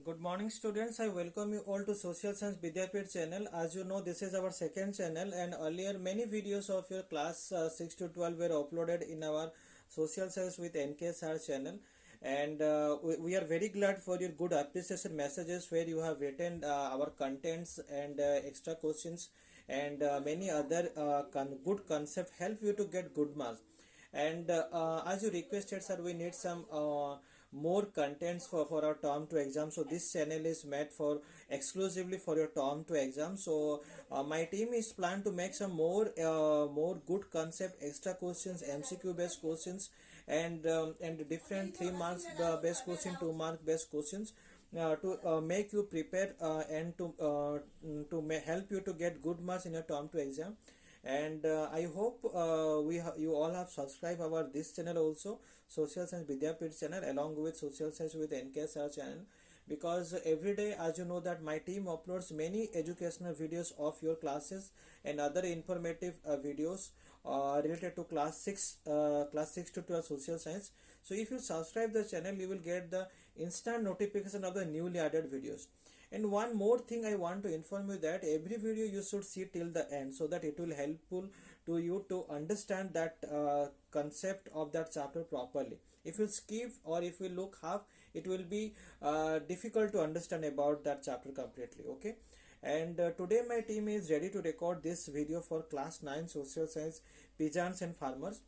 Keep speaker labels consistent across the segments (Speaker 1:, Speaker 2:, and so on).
Speaker 1: Good morning, students. I welcome you all to Social Science Vidyapit channel. As you know, this is our second channel, and earlier many videos of your class 6 to 12 were uploaded in our Social Science with NKSR channel. And we are very glad for your good appreciation messages where you have written our contents and extra questions and many other good concept help you to get good marks. And as you requested, sir, we need some more contents for our term 2 exam. So this channel is made for exclusively for your term 2 exam. So my team is planned to make some more good concept, extra questions, MCQ based questions, and different 3 marks based question, 2 mark based questions to make you prepare and to help you to get good marks in your term 2 exam. And I hope you all have subscribed our this channel also, Social Science Vidyapit channel, along with Social Science with NKSR channel, because every day, as you know, that my team uploads many educational videos of your classes and other informative videos related to class 6 to 12 social science. So if you subscribe the channel, you will get the instant notification of the newly added videos. And one more thing I want to inform you that every video you should see till the end, so that it will helpful to you to understand that concept of that chapter properly. If you skip or if you look half, it will be difficult to understand about that chapter completely. Okay. And today my team is ready to record this video for class 9 social science peasants and farmers.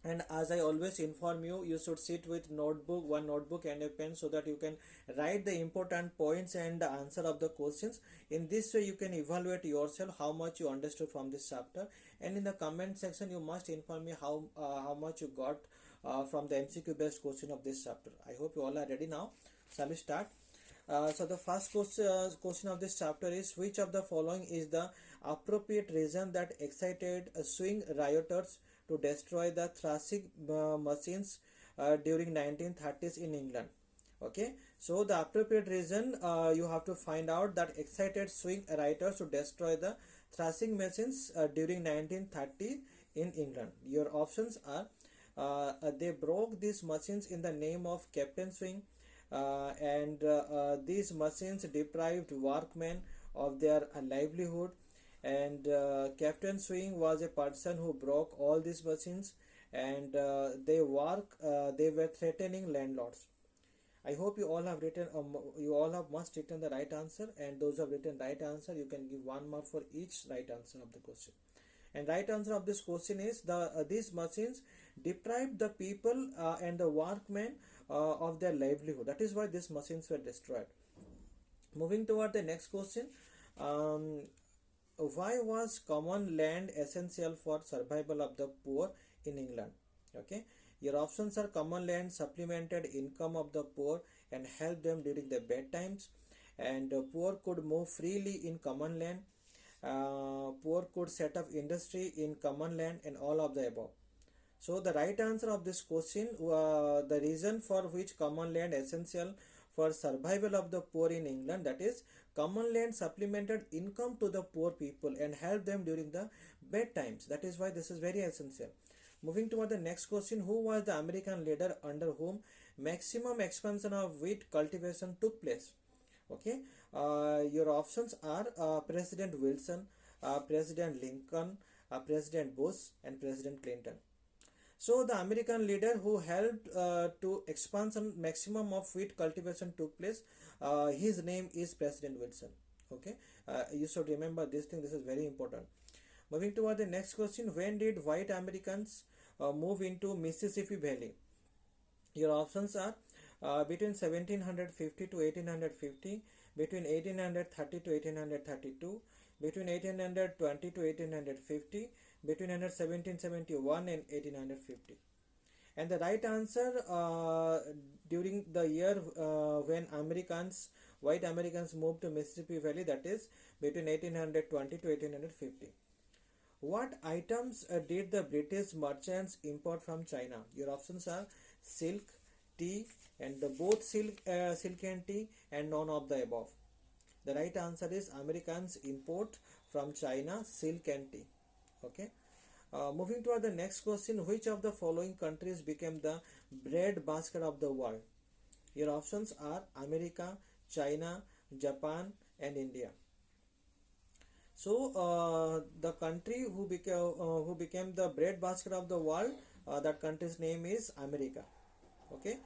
Speaker 1: And as I always inform you, you should sit with one notebook and a pen, so that you can write the important points and the answer of the questions. In this way you can evaluate yourself how much you understood from this chapter, and in the comment section you must inform me how much you got from the MCQ based question of this chapter. I hope you all are ready now. Shall we start? So the first question of this chapter is, which of the following is the appropriate reason that excited swing rioters to destroy the thrashing machines during 1930s in England? Okay, so the appropriate reason you have to find out that excited swing rioters to destroy the thrashing machines during 1930 in England. Your options are they broke these machines in the name of Captain Swing, and these machines deprived workmen of their livelihood, and Captain Swing was a person who broke all these machines, and they were threatening landlords. I hope you all have written you all have must written the right answer, and those who have written right answer, you can give 1 mark for each right answer of the question. And right answer of this question is these machines deprived the people and the workmen of their livelihood. That is why these machines were destroyed. Moving toward the next question, um, why was common land essential for survival of the poor in England? Okay, your options are common land supplemented income of the poor and helped them during the bad times, and poor could move freely in common land. Poor could set up industry in common land, and all of the above. So the right answer of this question, the reason for which common land essential for survival of the poor in England, that is common land supplemented income to the poor people and helped them during the bad times. That is why this is very essential. Moving toward the next question, who was the American leader under whom maximum expansion of wheat cultivation took place? Okay, your options are President Wilson, President Lincoln, President Bush, and President Clinton. So the American leader who helped to expansion maximum of wheat cultivation took place. His name is President Wilson. Okay, you should remember this thing. This is very important. Moving toward the next question, when did white Americans move into Mississippi Valley? Your options are between 1750 to 1850, between 1830 to 1832, between 1820 to 1850, between 1771 and 1850. And the right answer during the year when white Americans moved to Mississippi Valley, that is between 1820 to 1850. What items did the British merchants import from China? Your options are silk, tea, and both silk and tea, and none of the above. The right answer is Americans import from China silk and tea. Okay. Moving to the next question, which of the following countries became the bread basket of the world? Your options are America, China, Japan, and India. So the country who became the breadbasket of the world, that country's name is America. Okay,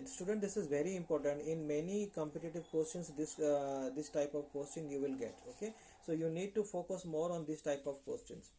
Speaker 1: student, this is very important. In many competitive questions, this type of question you will get. Okay, so you need to focus more on this type of questions.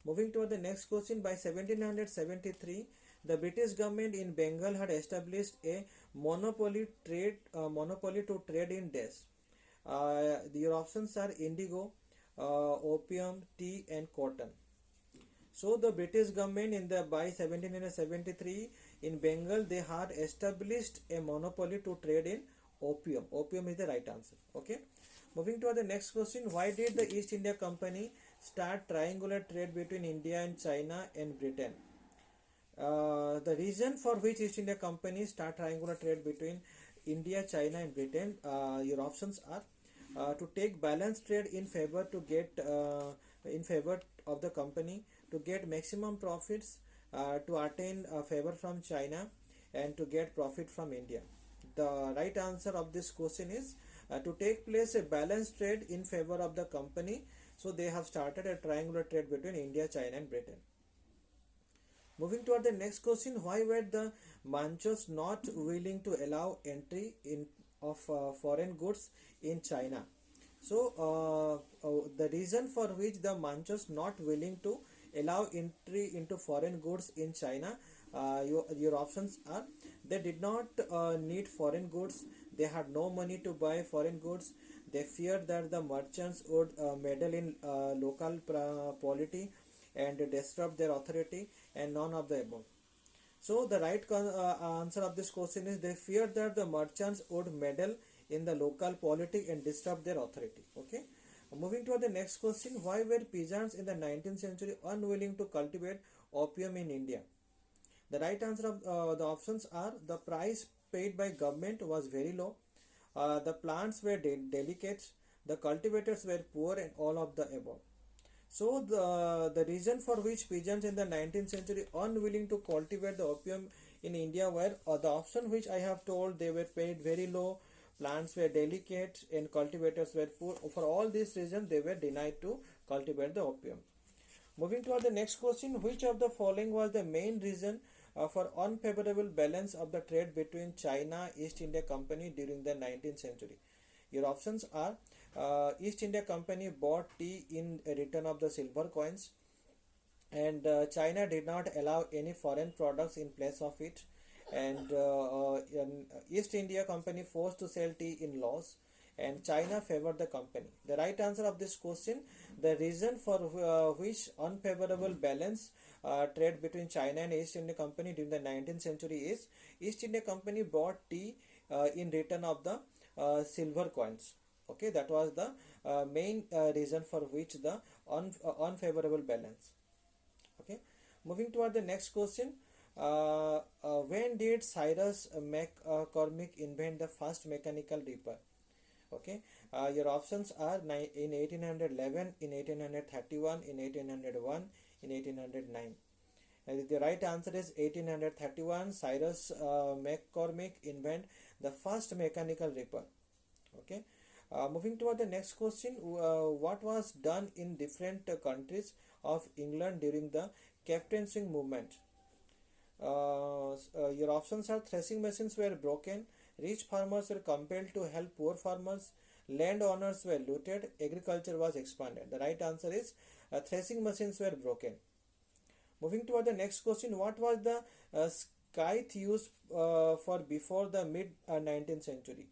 Speaker 1: Moving to the next question, by 1773, the British government in Bengal had established a monopoly to trade in dates. Your options are indigo, opium, tea, and cotton. So the British government in the by 1773 in Bengal, they had established a monopoly to trade in opium. Opium is the right answer. Okay. Moving to the next question, why did the East India Company start triangular trade between India and China and Britain? The reason for which East India Company start triangular trade between India, China, and Britain, your options are to take balanced trade in favor to get in favor of the company, to get maximum profits, to attain favor from China, and to get profit from India. The right answer of this question is to take place a balanced trade in favor of the company. So they have started a triangular trade between India, China, and Britain. Moving toward the next question, why were the Manchus not willing to allow entry in of foreign goods in China? So the reason for which the Manchus not willing to allow entry into foreign goods in China, your options are: they did not need foreign goods, they had no money to buy foreign goods, they feared that the merchants would meddle in local polity and disrupt their authority, and none of the above. So the right answer of this question is they feared that the merchants would meddle in the local polity and disrupt their authority. Okay. Moving to the next question, why were peasants in the 19th century unwilling to cultivate opium in India? The right answer of the options are: the price paid by government was very low, the plants were delicate, the cultivators were poor, and all of the above. So the reason for which peasants in the 19th century unwilling to cultivate the opium in India were the option which I have told: they were paid very low, plants were delicate, and cultivators were poor. For all these reasons, they were denied to cultivate the opium. Moving to the next question, which of the following was the main reason for unfavorable balance of the trade between China East India Company during the 19th century? Your options are: East India Company bought tea in return of the silver coins, and China did not allow any foreign products in place of it, and East India Company forced to sell tea in loss, and China favored the company. The right answer of this question, the reason for which unfavorable balance trade between China and East India Company during the 19th century is: East India Company bought tea in return of the silver coins. Okay, that was the main reason for which the unfavorable balance. Okay, moving toward the next question, when did Cyrus McCormick invent the first mechanical reaper? Okay, your options are in 1811, in 1831, in 1801, in 1809. The right answer is 1831. Cyrus McCormick invent the first mechanical reaper. Okay. Moving toward the next question, what was done in different countries of England during the captaincy movement? Your options are: threshing machines were broken, rich farmers were compelled to help poor farmers, landowners were looted, agriculture was expanded. The right answer is threshing machines were broken. Moving toward the next question, what was the scythe used for before the mid 19th century?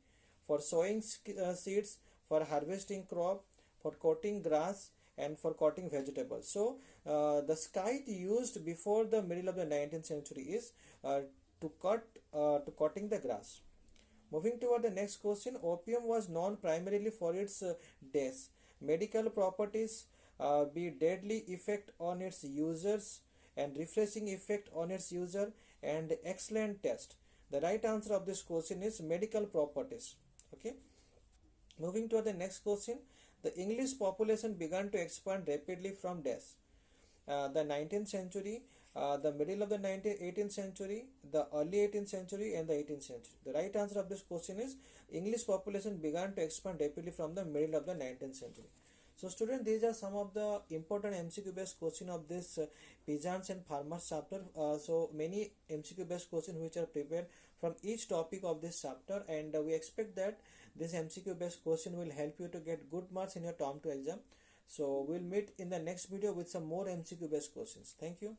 Speaker 1: For sowing seeds, for harvesting crop, for cutting grass, and for cutting vegetables. So the scythe used before the middle of the 19th century is to cutting the grass. Moving toward the next question, opium was known primarily for its death, medical properties, be deadly effect on its users, and refreshing effect on its user, and excellent taste. The right answer of this question is medical properties. Okay. Moving to the next question, the English population began to expand rapidly from dash. The 19th century, the middle of the 18th century, the early 18th century, and the 18th century. The right answer of this question is English population began to expand rapidly from the middle of the 19th century. So students, these are some of the important MCQ based question of this peasants and farmers chapter. So many MCQ based questions which are prepared from each topic of this chapter, and we expect that this MCQ based question will help you to get good marks in your term 2 exam. So we'll meet in the next video with some more MCQ based questions. Thank you.